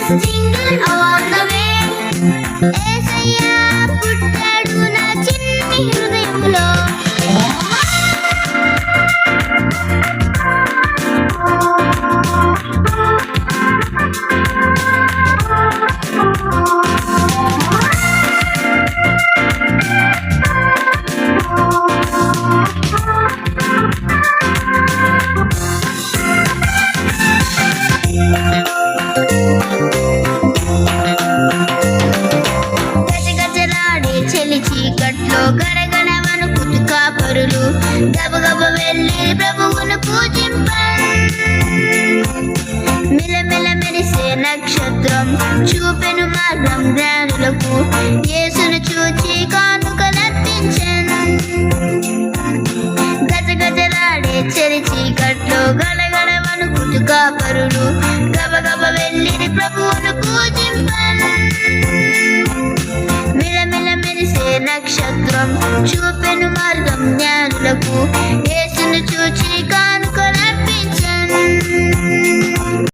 Single on the way. యేసయ్యా పుట్టాడు నా చిన్ని హృదయంలో. గజగజలాడే చలి చీకట్లో గడగడ వణుకుతూ కాపరులు గబగబ వెళ్ళి ప్రభువును పూజింపన్. మిలమిల మెరిసే నక్షత్రం చూపెను మార్గం జ్ఞానులకు. యేసును చూచి కానుకలర్పించెను. గజగజలాడే చలి చీకట్లో గడగడ వణుకుతూ కాపరులు గబగబ వెళ్ళి ప్రభువును పూజింపన్. మిలమిల మెరిసే నక్షత్రం చూపెను మార్గం జ్ఞానులకు. యేసును చూచి